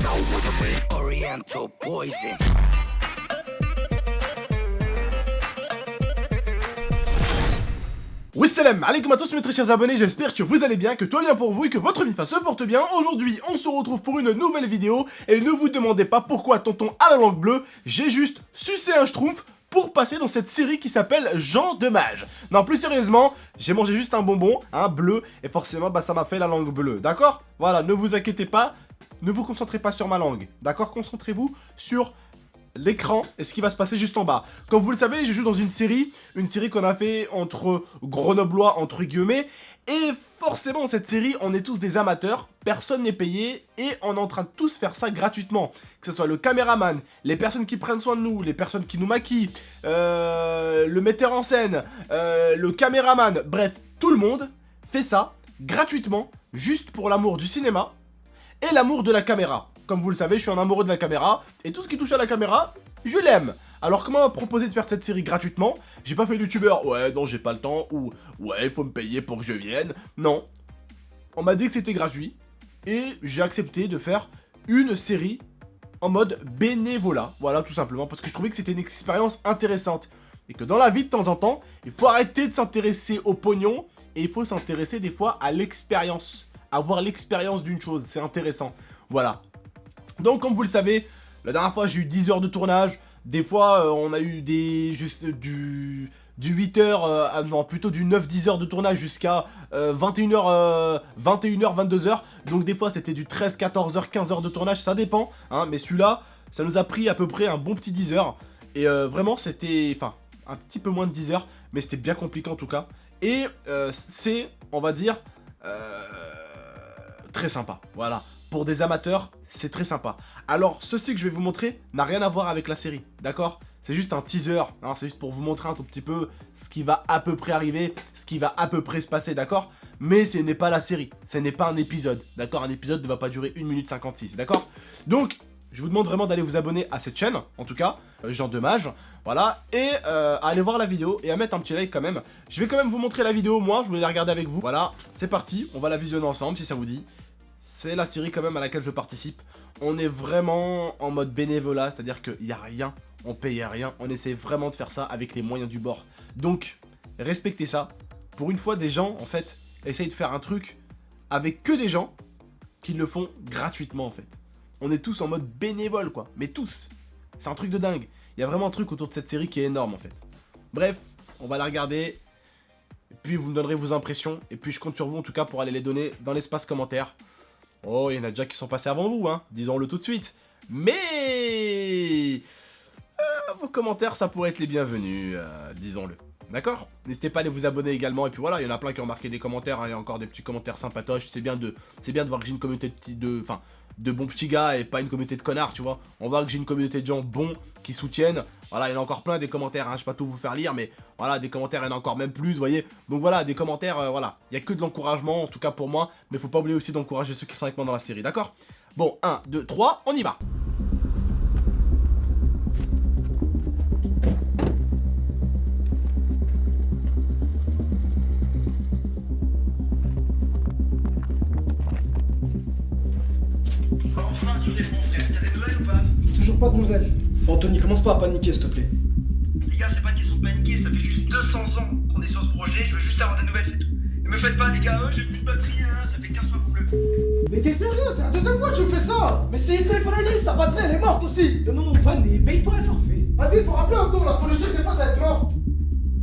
know what I mean. Oriental poison. Wassalam alaikum à tous mes très chers abonnés, j'espère que vous allez bien, que tout va bien pour vous et que votre Mifa se porte bien. Aujourd'hui, on se retrouve pour une nouvelle vidéo et ne vous demandez pas pourquoi tonton a la langue bleue, j'ai juste sucé un schtroumpf pour passer dans cette série qui s'appelle Jean de Mage. Non, plus sérieusement, j'ai mangé juste un bonbon, un bleu, et forcément, bah ça m'a fait la langue bleue, d'accord? Voilà, ne vous inquiétez pas, ne vous concentrez pas sur ma langue, d'accord? Concentrez-vous sur l'écran et ce qui va se passer juste en bas. Comme vous le savez, je joue dans une série qu'on a fait entre grenoblois entre guillemets, et forcément cette série on est tous des amateurs, personne n'est payé et on est en train de tous faire ça gratuitement. Que ce soit le caméraman, les personnes qui prennent soin de nous, les personnes qui nous maquillent, le metteur en scène, le caméraman, bref, tout le monde fait ça gratuitement, juste pour l'amour du cinéma et l'amour de la caméra. Comme vous le savez, je suis un amoureux de la caméra, et tout ce qui touche à la caméra, je l'aime. Alors comment proposer de faire cette série gratuitement? J'ai pas fait youtubeur, ouais non j'ai pas le temps, ou ouais il faut me payer pour que je vienne. Non, on m'a dit que c'était gratuit, et j'ai accepté de faire une série en mode bénévolat. Voilà tout simplement, parce que je trouvais que c'était une expérience intéressante. Et que dans la vie de temps en temps, il faut arrêter de s'intéresser au pognon, et il faut s'intéresser des fois à l'expérience. Avoir l'expérience d'une chose, c'est intéressant. Voilà. Donc comme vous le savez, la dernière fois j'ai eu 10 heures de tournage, des fois on a eu juste du 8h, non plutôt du 9-10 heures de tournage jusqu'à 21h, 22h, donc des fois c'était du 13, 14 heures, 15 heures de tournage, ça dépend, hein, mais celui-là, ça nous a pris à peu près un bon petit 10 heures, et vraiment c'était, enfin, un petit peu moins de 10 heures, mais c'était bien compliqué en tout cas, et c'est, on va dire, très sympa, voilà. Pour des amateurs, c'est très sympa. Alors, ceci que je vais vous montrer n'a rien à voir avec la série, d'accord? C'est juste un teaser, hein, c'est juste pour vous montrer un tout petit peu ce qui va à peu près arriver, ce qui va à peu près se passer, d'accord? Mais ce n'est pas la série, ce n'est pas un épisode, d'accord? Un épisode ne va pas durer 1 minute 56, d'accord? Donc, je vous demande vraiment d'aller vous abonner à cette chaîne, en tout cas, Jean de Mage, voilà, et à aller voir la vidéo et à mettre un petit like quand même. Je vais quand même vous montrer la vidéo, moi, je voulais la regarder avec vous. Voilà, c'est parti, on va la visionner ensemble si ça vous dit. C'est la série quand même à laquelle je participe. On est vraiment en mode bénévolat, c'est-à-dire qu'il n'y a rien, on paye rien. On essaie vraiment de faire ça avec les moyens du bord. Donc, respectez ça. Pour une fois, des gens, en fait, essayent de faire un truc avec que des gens qui le font gratuitement, en fait. On est tous en mode bénévole, quoi. Mais tous. C'est un truc de dingue. Il y a vraiment un truc autour de cette série qui est énorme, en fait. Bref, on va la regarder. Et puis, vous me donnerez vos impressions. Et puis, je compte sur vous, en tout cas, pour aller les donner dans l'espace commentaire. Oh, il y en a déjà qui sont passés avant vous, hein, disons-le tout de suite. Mais vos commentaires, ça pourrait être les bienvenus, disons-le. D'accord? N'hésitez pas à aller vous abonner également. Et puis voilà, il y en a plein qui ont marqué des commentaires, hein, il y a encore des petits commentaires sympatoches. C'est bien de voir que j'ai une communauté de bons petits gars et pas une communauté de connards, tu vois. On voit que j'ai une communauté de gens bons qui soutiennent. Voilà, il y en a encore plein des commentaires, hein, je vais pas tout vous faire lire, mais voilà, des commentaires, il y en a encore même plus, vous voyez. Donc voilà, des commentaires, voilà, il y a que de l'encouragement, en tout cas pour moi, mais faut pas oublier aussi d'encourager ceux qui sont avec moi dans la série, d'accord? Bon, 1, 2, 3, on y va. Enfin, tu réponds, frère. T'as des nouvelles ou pas? Toujours pas de nouvelles. Anthony, commence pas à paniquer, s'il te plaît. Les gars, c'est pas une question de paniquer, ça fait juste 200 ans qu'on est sur ce projet, je veux juste avoir des nouvelles, c'est tout. Ne me faites pas, les gars, j'ai plus de batterie, hein, ça fait 15 fois que vous bluffez. Mais t'es sérieux? C'est la deuxième fois que tu me fais ça. Mais c'est une téléphone à sa batterie, elle est morte aussi. Donne-moi mon fan et paye-toi un forfait. Vas-y, faut rappeler un tour là, faut le dire que des fois ça va être mort.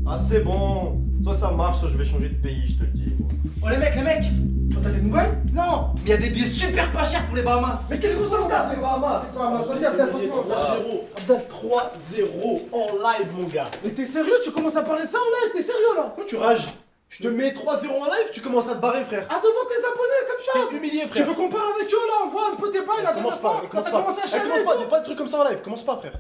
Ah c'est bon, soit ça marche, soit je vais changer de pays, je te le dis. Oh les mecs, oh, t'as des nouvelles? Non. Mais y a des billets super pas chers pour les Bahamas. Mais qu'est-ce qu'on s'en tape, les Bahamas? Vas-y, Abdel, passe-moi. 3-0 en live mon gars. Mais t'es sérieux? Tu commences à parler de ça en live? T'es sérieux là? Pourquoi tu rages? Je te mets 3-0 en live, tu commences à te barrer, frère. Ah, devant tes abonnés comme ça? Je t'ai humilié, Tu frère. veux qu'on parle avec eux là? On voit un peu tes bails là. Commence pas, T'as commencé à chialer. commence pas, dis pas de trucs comme ça en live, commence pas, frère.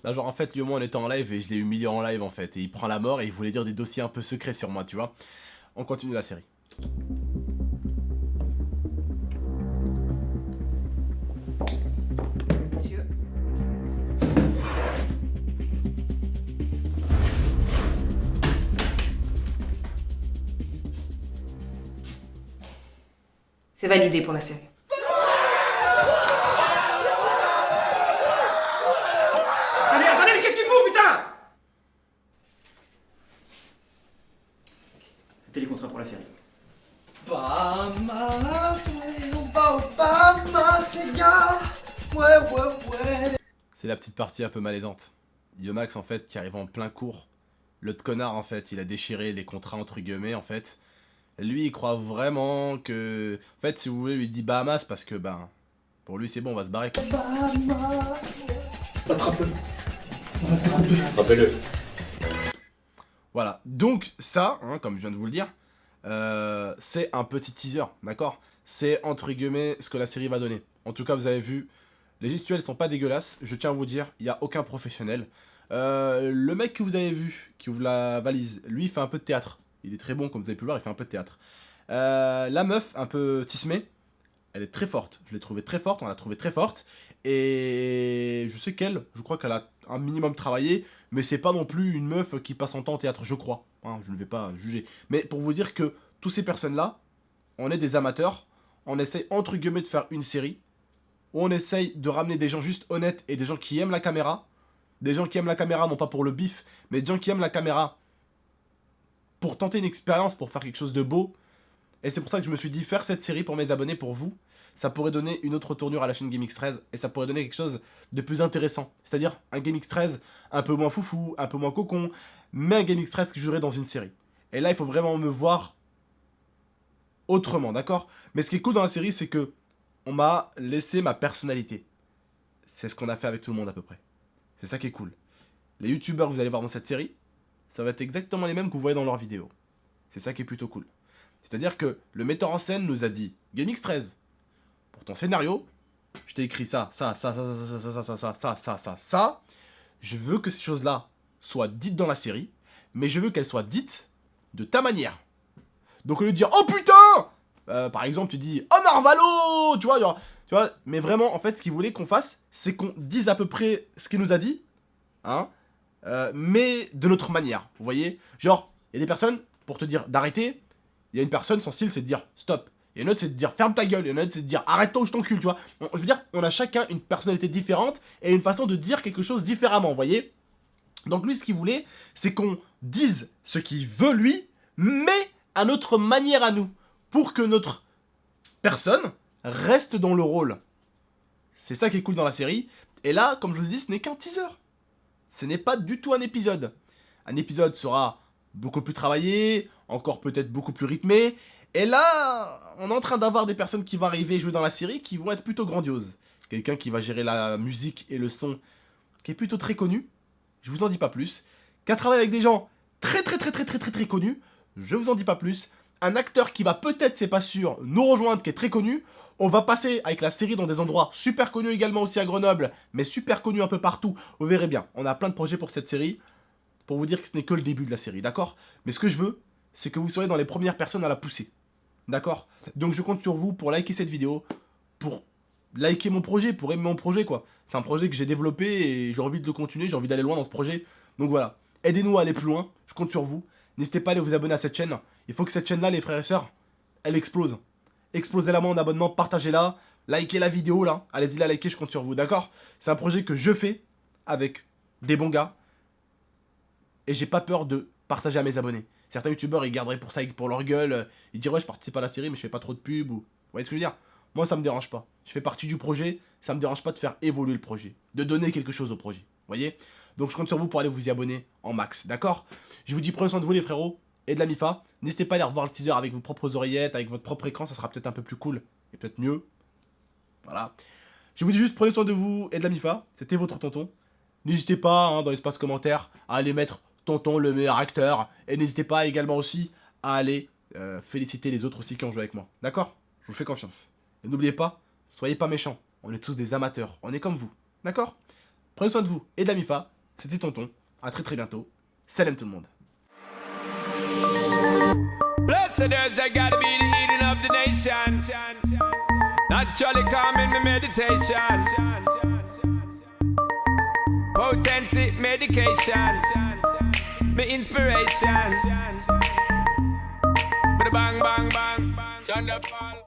Là, genre, en fait, lui et moi, on était en live et je l'ai humilié en live, en fait. Et il prend la mort et il voulait dire des dossiers un peu secrets sur moi, tu vois. On continue la série. Monsieur. C'est validé pour la série. Bahamas, ouais, on va aux Bahamas, les gars. Ouais. C'est la petite partie un peu malaisante. Yomax en fait qui arrive en plein cours. L'autre connard en fait, il a déchiré les contrats entre guillemets en fait. Lui il croit vraiment que... En fait si vous voulez lui dit Bahamas parce que ben... Pour lui c'est bon, on va se barrer. Bahamas. Attrape-le. Rappelle-le. Voilà, donc ça, hein, comme je viens de vous le dire, c'est un petit teaser, d'accord? C'est entre guillemets ce que la série va donner. En tout cas vous avez vu, les gestuels sont pas dégueulasses, je tiens à vous dire, il n'y a aucun professionnel. Le mec que vous avez vu, qui ouvre la valise, lui il fait un peu de théâtre. Il est très bon, comme vous avez pu le voir, il fait un peu de théâtre. La meuf, un peu tismée, elle est très forte. Je l'ai trouvée très forte, on l'a trouvée très forte. Et je sais je crois qu'elle a un minimum travaillé, mais c'est pas non plus une meuf qui passe son temps en théâtre, je crois. Hein, je ne vais pas juger. Mais pour vous dire que tous ces personnes-là, on est des amateurs, on essaye entre guillemets de faire une série, où on essaye de ramener des gens juste honnêtes et des gens qui aiment la caméra. Des gens qui aiment la caméra, non pas pour le bif, mais des gens qui aiment la caméra pour tenter une expérience, pour faire quelque chose de beau. Et c'est pour ça que je me suis dit, faire cette série pour mes abonnés, pour vous, ça pourrait donner une autre tournure à la chaîne GameX13, et ça pourrait donner quelque chose de plus intéressant. C'est-à-dire un GameX13 un peu moins foufou, un peu moins cocon, mais un GameX13 qui jouerait dans une série. Et là, il faut vraiment me voir autrement, d'accord? Mais ce qui est cool dans la série, c'est que on m'a laissé ma personnalité. C'est ce qu'on a fait avec tout le monde à peu près. C'est ça qui est cool. Les youtubeurs que vous allez voir dans cette série, ça va être exactement les mêmes que vous voyez dans leurs vidéos. C'est ça qui est plutôt cool. C'est-à-dire que le metteur en scène nous a dit « GameX13, pour ton scénario, je t'ai écrit ça. Je veux que ces choses-là soient dites dans la série, mais je veux qu'elles soient dites de ta manière. » Donc au lieu de dire « Oh putain !» par exemple, tu dis « Oh Narvalo !» Tu vois, genre, mais vraiment, en fait, ce qu'il voulait qu'on fasse, c'est qu'on dise à peu près ce qu'il nous a dit, hein, mais de notre manière, vous voyez? Genre, il y a des personnes, pour te dire d'arrêter, il y a une personne, son style, c'est de dire stop. Il y a une autre, c'est de dire ferme ta gueule. Il y en a une autre, c'est de dire arrête-toi ou je t'encule, tu vois. Je veux dire, on a chacun une personnalité différente et une façon de dire quelque chose différemment, vous voyez. Donc lui, ce qu'il voulait, c'est qu'on dise ce qu'il veut lui, mais à notre manière à nous, pour que notre personne reste dans le rôle. C'est ça qui est cool dans la série. Et là, comme je vous ai dit, ce n'est qu'un teaser. Ce n'est pas du tout un épisode. Un épisode sera beaucoup plus travaillé, encore peut-être beaucoup plus rythmé. Et là, on est en train d'avoir des personnes qui vont arriver et jouer dans la série qui vont être plutôt grandioses. Quelqu'un qui va gérer la musique et le son, qui est plutôt très connu, je vous en dis pas plus. Qui a travaillé avec des gens très connus, je vous en dis pas plus. Un acteur qui va peut-être, c'est pas sûr, nous rejoindre, qui est très connu. On va passer avec la série dans des endroits super connus également aussi à Grenoble, mais super connus un peu partout. Vous verrez bien, on a plein de projets pour cette série, pour vous dire que ce n'est que le début de la série, d'accord? Mais ce que je veux, c'est que vous soyez dans les premières personnes à la pousser. D'accord? Donc je compte sur vous pour liker cette vidéo, pour liker mon projet, pour aimer mon projet quoi. C'est un projet que j'ai développé et j'ai envie de le continuer, j'ai envie d'aller loin dans ce projet. Donc voilà, aidez-nous à aller plus loin, je compte sur vous. N'hésitez pas à aller vous abonner à cette chaîne. Il faut que cette chaîne-là, les frères et sœurs, elle explose. Explosez-la moi en abonnement, partagez-la, likez la vidéo là. Allez-y la liker, je compte sur vous, d'accord? C'est un projet que je fais avec des bons gars. Et j'ai pas peur de partager à mes abonnés. Certains youtubeurs ils garderaient pour ça, pour leur gueule, ils diraient ouais je participe à la série mais je fais pas trop de pub ou... Vous voyez ce que je veux dire? Moi ça me dérange pas, je fais partie du projet, ça me dérange pas de faire évoluer le projet, de donner quelque chose au projet, vous voyez? Donc je compte sur vous pour aller vous y abonner en max, d'accord? Je vous dis prenez soin de vous les frérots, et de la MIFA, n'hésitez pas à aller revoir le teaser avec vos propres oreillettes, avec votre propre écran, ça sera peut-être un peu plus cool, et peut-être mieux, voilà. Je vous dis juste prenez soin de vous et de la MIFA, c'était votre tonton, n'hésitez pas hein, dans l'espace commentaire à aller mettre tonton le meilleur acteur, et n'hésitez pas également aussi à aller féliciter les autres aussi qui ont joué avec moi, d'accord? Je vous fais confiance. Et n'oubliez pas, soyez pas méchants, on est tous des amateurs, on est comme vous, d'accord? Prenez soin de vous et de la MIFA, c'était tonton, à très bientôt, salam tout le monde. Blessed is I gotta be the healing of the nation. Naturally calming my meditation. Potency medication. My inspiration. Bang, bang, bang.